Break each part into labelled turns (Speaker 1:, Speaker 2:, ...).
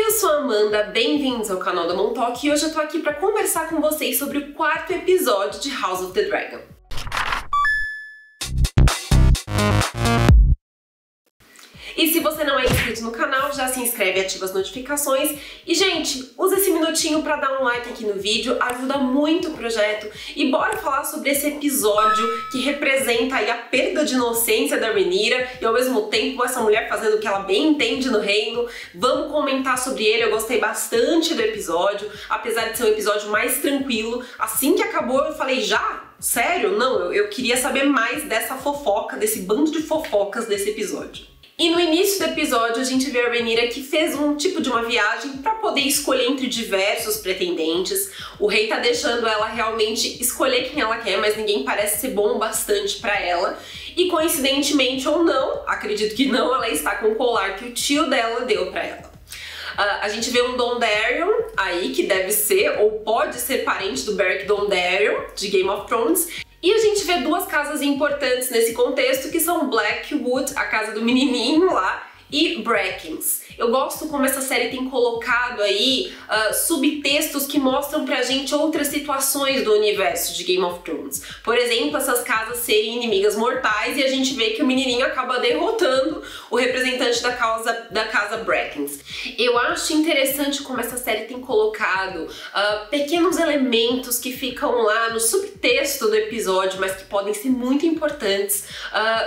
Speaker 1: Oi, eu sou a Amanda, bem-vindos ao canal da Montalk e hoje eu tô aqui pra conversar com vocês sobre o 4º episódio de House of the Dragon. E se você não é inscrito no canal, já se inscreve e ativa as notificações. E, gente, usa esse minutinho pra dar um like aqui no vídeo, ajuda muito o projeto. E bora falar sobre esse episódio que representa aí a perda de inocência da Rhaenyra e, ao mesmo tempo, essa mulher fazendo o que ela bem entende no reino. Vamos comentar sobre ele, eu gostei bastante do episódio, apesar de ser um episódio mais tranquilo. Assim que acabou, eu falei, já? Sério? Não, eu queria saber mais dessa fofoca, desse bando de fofocas desse episódio. E no início do episódio a gente vê a Rhaenyra que fez um tipo de uma viagem para poder escolher entre diversos pretendentes. O rei tá deixando ela realmente escolher quem ela quer, mas ninguém parece ser bom o bastante para ela. E coincidentemente ou não, acredito que não, ela está com o colar que o tio dela deu para ela. A gente vê um Dondarrion aí, que deve ser ou pode ser parente do Beric Dondarrion, de Game of Thrones. E a gente vê duas casas importantes nesse contexto, que são Blackwood, a casa do menininho lá, e Brackens. Eu gosto como essa série tem colocado aí subtextos que mostram pra gente outras situações do universo de Game of Thrones. Por exemplo, essas casas serem inimigas mortais e a gente vê que o menininho acaba derrotando o representante da casa Brackens. Eu acho interessante como essa série tem colocado pequenos elementos que ficam lá no subtexto do episódio, mas que podem ser muito importantes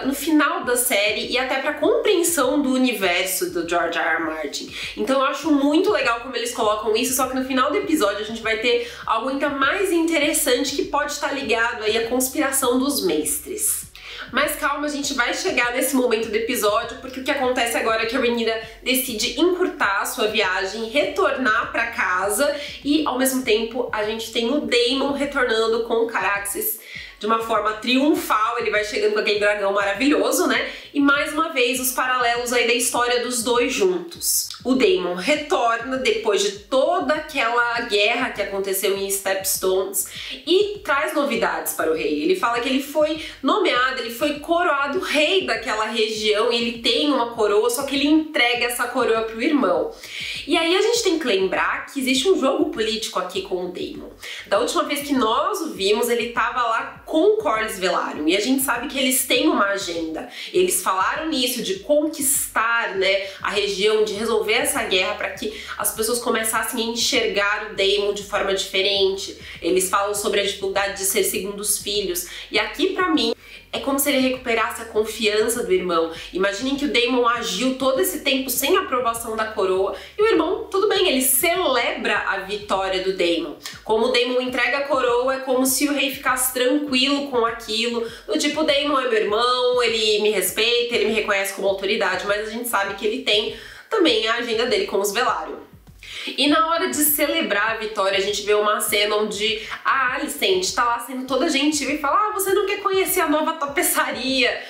Speaker 1: no final da série e até pra compreensão do universo do George R. R. Martin. Então eu acho muito legal como eles colocam isso, só que no final do episódio a gente vai ter algo ainda mais interessante que pode estar ligado aí à conspiração dos mestres. Mas calma, a gente vai chegar nesse momento do episódio, porque o que acontece agora é que a Rhaenyra decide encurtar a sua viagem, retornar pra casa e ao mesmo tempo a gente tem o Daemon retornando com o Caraxes de uma forma triunfal, ele vai chegando com aquele dragão maravilhoso, né? E mais uma vez os paralelos aí da história dos dois juntos. O Daemon retorna depois de toda aquela guerra que aconteceu em Stepstones e traz novidades para o rei. Ele fala que ele foi nomeado, ele foi coroado rei daquela região e ele tem uma coroa, só que ele entrega essa coroa para o irmão. E aí a gente tem que lembrar que existe um jogo político aqui com o Daemon. Da última vez que nós o vimos, ele estava lá com o Corlys Velaryon e a gente sabe que eles têm uma agenda. Eles falaram nisso, de conquistar, né, a região, de resolver essa guerra para que as pessoas começassem a enxergar o Daemon de forma diferente. Eles falam sobre a dificuldade de ser segundo os filhos. E aqui, pra mim, é como se ele recuperasse a confiança do irmão. Imaginem que o Daemon agiu todo esse tempo sem aprovação da coroa e o irmão, tudo bem, ele celebra a vitória do Daemon. Como o Daemon entrega a coroa, é como se o rei ficasse tranquilo com aquilo. Do tipo, o Daemon é meu irmão, ele me respeita, ele me reconhece como autoridade, mas a gente sabe que ele tem também a agenda dele com os Velaryon. E na hora de celebrar a vitória, a gente vê uma cena onde a Alicent tá lá sendo toda gentil e fala: ah, você não quer conhecer a nova tapeçaria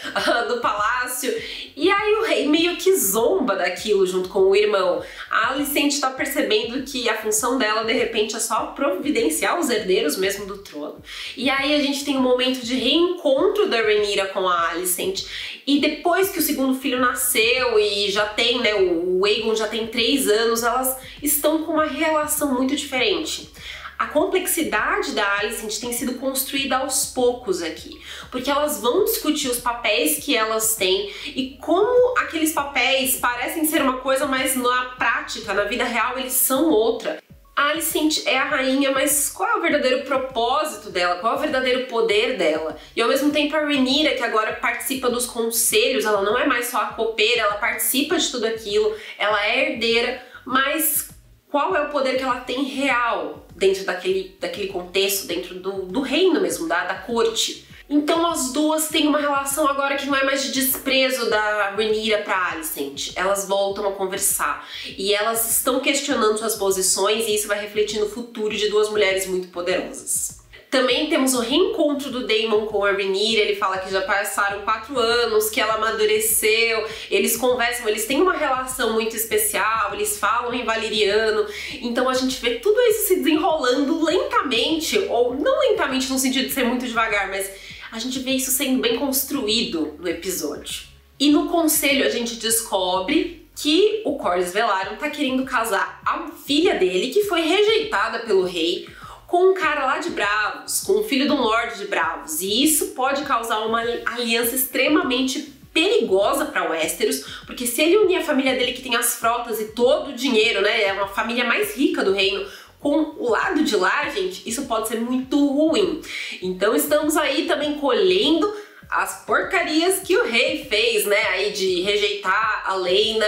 Speaker 1: do palácio? E aí o rei meio que zomba daquilo junto com o irmão. A Alicent tá percebendo que a função dela, de repente, é só providenciar os herdeiros mesmo do trono. E aí a gente tem um momento de reencontro da Rhaenyra com a Alicent. E depois que o segundo filho nasceu e já tem, né, o Aegon já tem 3 anos, elas estão com uma relação muito diferente. A complexidade da Alicent tem sido construída aos poucos aqui, porque elas vão discutir os papéis que elas têm e como aqueles papéis parecem ser uma coisa, mas na prática, na vida real, eles são outra. A Alicent é a rainha, mas qual é o verdadeiro propósito dela? Qual é o verdadeiro poder dela? E ao mesmo tempo a Rhaenyra, que agora participa dos conselhos, ela não é mais só a copeira, ela participa de tudo aquilo, ela é herdeira, mas qual é o poder que ela tem real dentro daquele contexto, dentro do reino mesmo, da corte? Então as duas têm uma relação agora que não é mais de desprezo da Rhaenyra pra Alicent. Elas voltam a conversar e elas estão questionando suas posições e isso vai refletir no futuro de duas mulheres muito poderosas. Também temos o reencontro do Daemon com a Rhaenyra, ele fala que já passaram 4 anos, que ela amadureceu, eles conversam, eles têm uma relação muito especial, eles falam em valeriano, então a gente vê tudo isso se desenrolando lentamente, ou não lentamente no sentido de ser muito devagar, mas a gente vê isso sendo bem construído no episódio. E no conselho a gente descobre que o Corlys Velaryon tá querendo casar a filha dele, que foi rejeitada pelo rei, com um cara lá de Bravos, com o filho de um Lorde de Bravos. E isso pode causar uma aliança extremamente perigosa para Westeros, porque se ele unir a família dele, que tem as frotas e todo o dinheiro, né, é uma família mais rica do reino, com o lado de lá, gente, isso pode ser muito ruim. Então estamos aí também colhendo as porcarias que o rei fez, né, aí de rejeitar a Laena.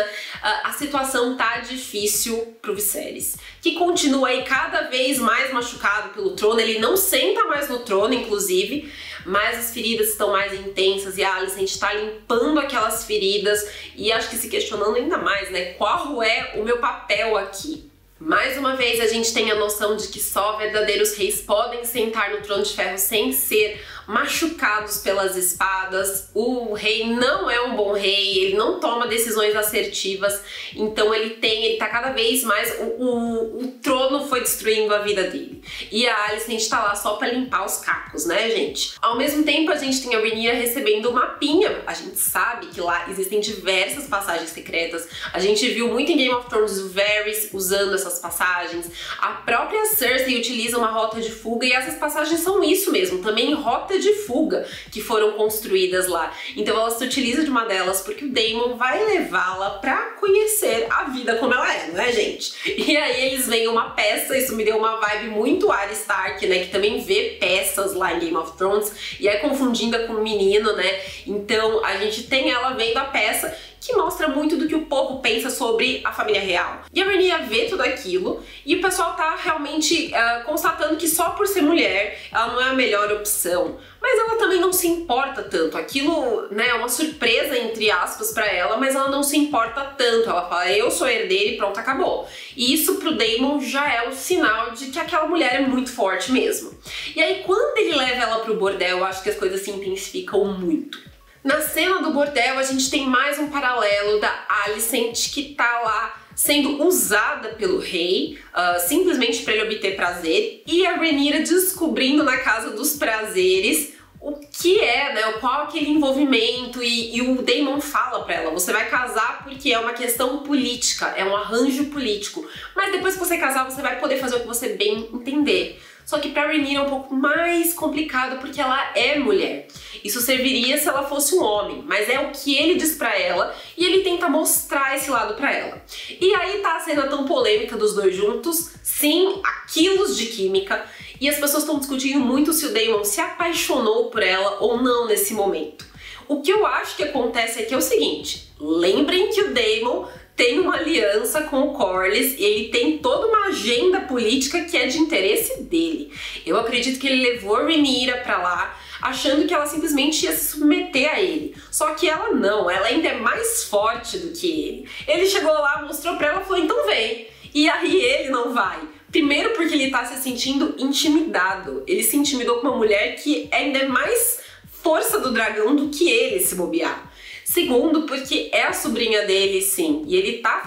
Speaker 1: A situação tá difícil pro Viserys, que continua aí cada vez mais machucado pelo trono. Ele não senta mais no trono, inclusive, mas as feridas estão mais intensas e a Alicent tá limpando aquelas feridas e acho que se questionando ainda mais, né, qual é o meu papel aqui. Mais uma vez a gente tem a noção de que só verdadeiros reis podem sentar no trono de ferro sem ser machucados pelas espadas. O rei não é um bom rei, ele não toma decisões assertivas, então ele tá cada vez mais, o trono foi destruindo a vida dele. E a Alicent tá lá só pra limpar os cacos, né, gente? Ao mesmo tempo a gente tem a Rhaenyra recebendo o mapinha. A gente sabe que lá existem diversas passagens secretas. A gente viu muito em Game of Thrones o Varys usando essas passagens. A própria Cersei utiliza uma rota de fuga e essas passagens são isso mesmo, também rota de fuga que foram construídas lá. Então ela se utiliza de uma delas porque o Daemon vai levá-la pra conhecer a vida como ela é, não é, gente? E aí eles veem uma peça, isso me deu uma vibe muito Arya Stark, né, que também vê peças lá em Game of Thrones e é confundida com o menino, né? Então a gente tem ela vendo a peça, que mostra muito do que o povo pensa sobre a família real. E a Rhaenyra vê tudo aquilo e o pessoal tá realmente constatando que só por ser mulher ela não é a melhor opção. Mas ela também não se importa tanto. Aquilo, né, é uma surpresa, entre aspas, pra ela, mas ela não se importa tanto. Ela fala, eu sou herdeira e pronto, acabou. E isso pro Daemon já é o sinal de que aquela mulher é muito forte mesmo. E aí quando ele leva ela pro bordel, eu acho que as coisas se intensificam muito. Na cena do bordel, a gente tem mais um paralelo da Alicent, que tá lá sendo usada pelo rei, simplesmente para ele obter prazer, e a Rhaenyra descobrindo na Casa dos Prazeres o que é, né, qual aquele envolvimento, e o Daemon fala pra ela, você vai casar porque é uma questão política, é um arranjo político, mas depois que você casar você vai poder fazer o que você bem entender. Só que pra Rhaenyra é um pouco mais complicado porque ela é mulher. Isso serviria se ela fosse um homem, mas é o que ele diz pra ela e ele tenta mostrar esse lado pra ela. E aí tá a cena tão polêmica dos dois juntos, sim, há quilos de química, e as pessoas estão discutindo muito se o Daemon se apaixonou por ela ou não nesse momento. O que eu acho que acontece aqui é o seguinte, lembrem que o Daemon tem uma aliança com o Corlys e ele tem toda uma agenda política que é de interesse dele. Eu acredito que ele levou a Rhaenyra pra lá achando que ela simplesmente ia se submeter a ele. Só que ela não, ela ainda é mais forte do que ele. Ele chegou lá, mostrou pra ela e falou, então vem. E aí ele não vai. Primeiro porque ele tá se sentindo intimidado. Ele se intimidou com uma mulher que ainda é mais força do dragão do que ele, se bobear. Segundo, porque é a sobrinha dele, sim, e ele tá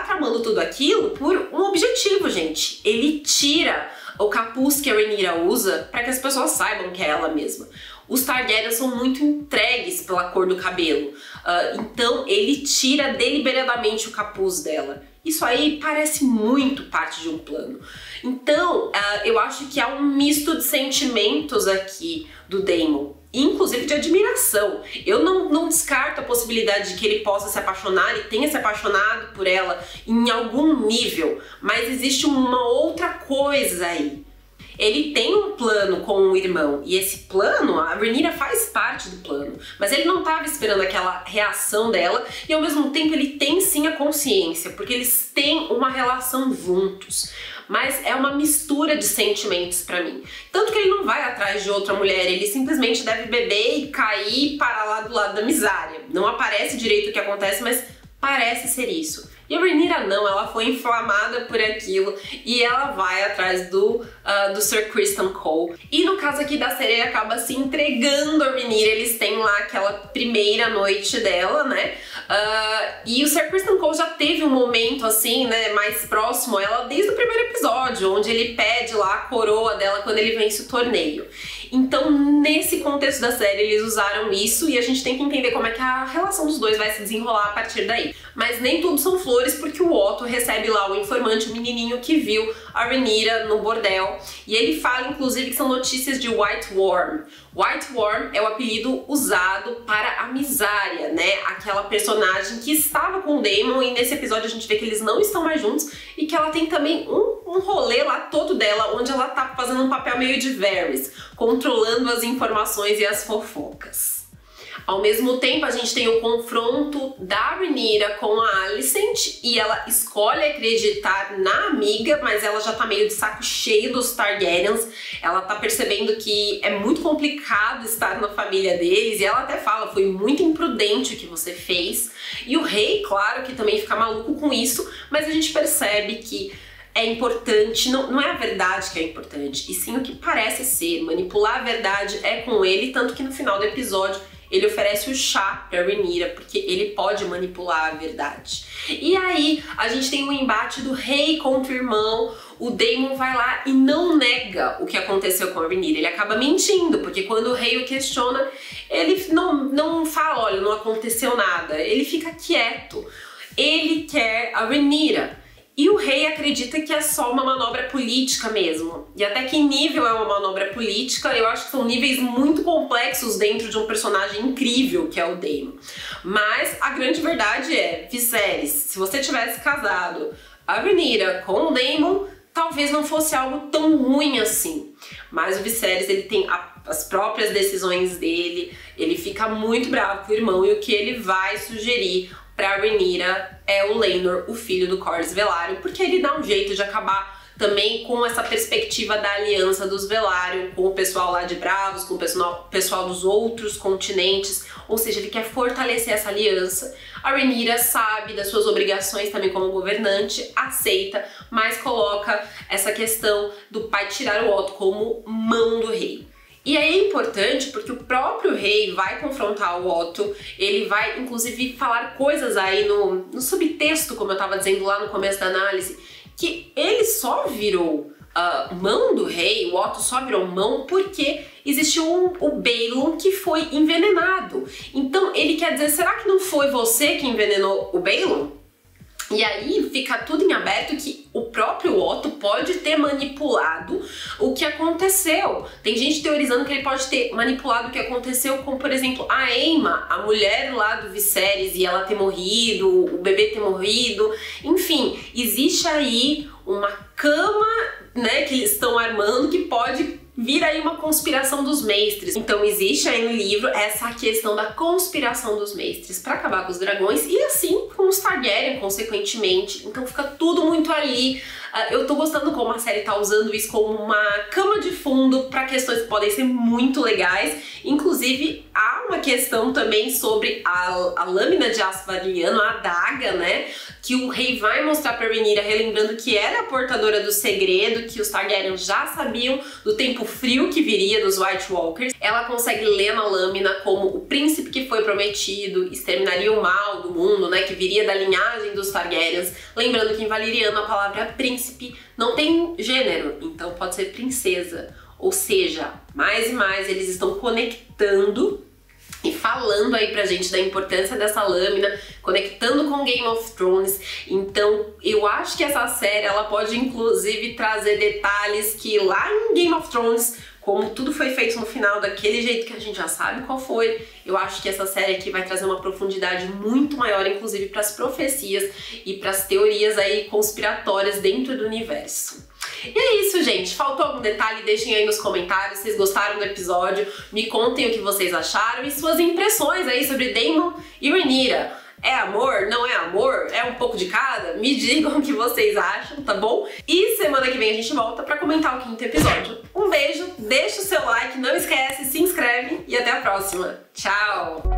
Speaker 1: tramando tudo aquilo por um objetivo, gente. Ele tira o capuz que a Rhaenyra usa para que as pessoas saibam que é ela mesma. Os Targaryen são muito entregues pela cor do cabelo, então ele tira deliberadamente o capuz dela. Isso aí parece muito parte de um plano. Então, eu acho que há um misto de sentimentos aqui do Daemon, inclusive de admiração. Eu não descarto a possibilidade de que ele possa se apaixonar e tenha se apaixonado por ela em algum nível, mas existe uma outra coisa aí. Ele tem um plano com o irmão, e esse plano, a Rhaenyra faz parte do plano, mas ele não estava esperando aquela reação dela, e ao mesmo tempo ele tem sim a consciência, porque eles têm uma relação juntos. Mas é uma mistura de sentimentos pra mim. Tanto que ele não vai atrás de outra mulher, ele simplesmente deve beber e cair e parar lá do lado da miséria. Não aparece direito o que acontece, mas parece ser isso. E a Rhaenyra não, ela foi inflamada por aquilo e ela vai atrás do Sir Criston Cole. E no caso aqui da série, ele acaba se entregando a Rhaenyra, eles têm lá aquela primeira noite dela, né? E o Sir Criston Cole já teve um momento assim, né, mais próximo a ela desde o primeiro episódio, onde ele pede lá a coroa dela quando ele vence o torneio. Então, nesse contexto da série, eles usaram isso e a gente tem que entender como é que a relação dos dois vai se desenrolar a partir daí. Mas nem tudo são flores, porque o Otto recebe lá o informante, o menininho que viu a Rhaenyra no bordel. E ele fala, inclusive, que são notícias de White Worm. White Worm é o apelido usado para a Mysaria, né? Aquela personagem que estava com o Daemon, e nesse episódio a gente vê que eles não estão mais juntos e que ela tem também um rolê lá todo dela, onde ela tá fazendo um papel meio de Varys, controlando as informações e as fofocas. Ao mesmo tempo, a gente tem o confronto da Rhaenyra com a Alicent e ela escolhe acreditar na amiga, mas ela já tá meio de saco cheio dos Targaryens. Ela tá percebendo que é muito complicado estar na família deles e ela até fala, foi muito imprudente o que você fez. E o rei, claro, que também fica maluco com isso, mas a gente percebe que é importante, não é a verdade que é importante, e sim o que parece ser. Manipular a verdade é com ele, tanto que no final do episódio ele oferece o chá pra Rhaenyra, porque ele pode manipular a verdade. E aí, a gente tem um embate do rei contra o irmão. O Daemon vai lá e não nega o que aconteceu com a Rhaenyra. Ele acaba mentindo, porque quando o rei o questiona, ele não fala, olha, não aconteceu nada. Ele fica quieto. Ele quer a Rhaenyra. E o rei acredita que é só uma manobra política mesmo. E até que nível é uma manobra política, eu acho que são níveis muito complexos dentro de um personagem incrível que é o Daemon. Mas a grande verdade é, Viserys, se você tivesse casado a Rhaenyra com o Daemon, talvez não fosse algo tão ruim assim. Mas o Viserys, ele tem as próprias decisões dele, ele fica muito bravo com o irmão e o que ele vai sugerir pra Rhaenyra é o Laenor, o filho do Corlys Velaryon, porque ele dá um jeito de acabar também com essa perspectiva da aliança dos Velaryon com o pessoal lá de Bravos, com o pessoal dos outros continentes, ou seja, ele quer fortalecer essa aliança. A Rhaenyra sabe das suas obrigações também como governante, aceita, mas coloca essa questão do pai tirar o Otto como mão do rei. E aí é importante porque o próprio rei vai confrontar o Otto, ele vai inclusive falar coisas aí no subtexto, como eu estava dizendo lá no começo da análise, que ele só virou mão do rei, o Otto só virou mão porque existiu o Balon que foi envenenado. Então ele quer dizer, será que não foi você que envenenou o Balon? E aí fica tudo em aberto que o próprio Otto pode ter manipulado o que aconteceu. Tem gente teorizando que ele pode ter manipulado o que aconteceu com, por exemplo, a Aemma, a mulher lá do Viserys, e ela ter morrido, o bebê ter morrido. Enfim, existe aí uma cama, né, que eles estão armando que pode vir aí uma conspiração dos mestres. Então existe aí no livro essa questão da conspiração dos mestres para acabar com os dragões e assim com os Targaryen, consequentemente. Então fica tudo muito ali. Eu tô gostando como a série tá usando isso como uma cama de fundo para questões que podem ser muito legais. Inclusive, há uma questão também sobre a lâmina de aço valyriano, a adaga, né? Que o rei vai mostrar pra Rhaenyra, relembrando que era a portadora do segredo, que os Targaryen já sabiam do tempo frio que viria dos White Walkers. Ela consegue ler na lâmina como o príncipe que foi prometido exterminaria o mal do mundo, né? Que viria da linhagem dos Targaryens. Lembrando que em valyriano a palavra príncipe não tem gênero, então pode ser princesa. Ou seja, mais e mais eles estão conectando e falando aí pra gente da importância dessa lâmina, conectando com Game of Thrones. Então eu acho que essa série ela pode inclusive trazer detalhes que lá em Game of Thrones, como tudo foi feito no final daquele jeito que a gente já sabe qual foi, eu acho que essa série aqui vai trazer uma profundidade muito maior, inclusive para as profecias e para as teorias aí conspiratórias dentro do universo. E é isso, gente. Faltou algum detalhe? Deixem aí nos comentários. Vocês gostaram do episódio? Me contem o que vocês acharam e suas impressões aí sobre Daemon e Rhaenyra. É amor? Não é amor? É um pouco de cada? Me digam o que vocês acham, tá bom? E semana que vem a gente volta pra comentar o 5º episódio. Um beijo, deixa o seu like, não esquece, se inscreve e até a próxima. Tchau!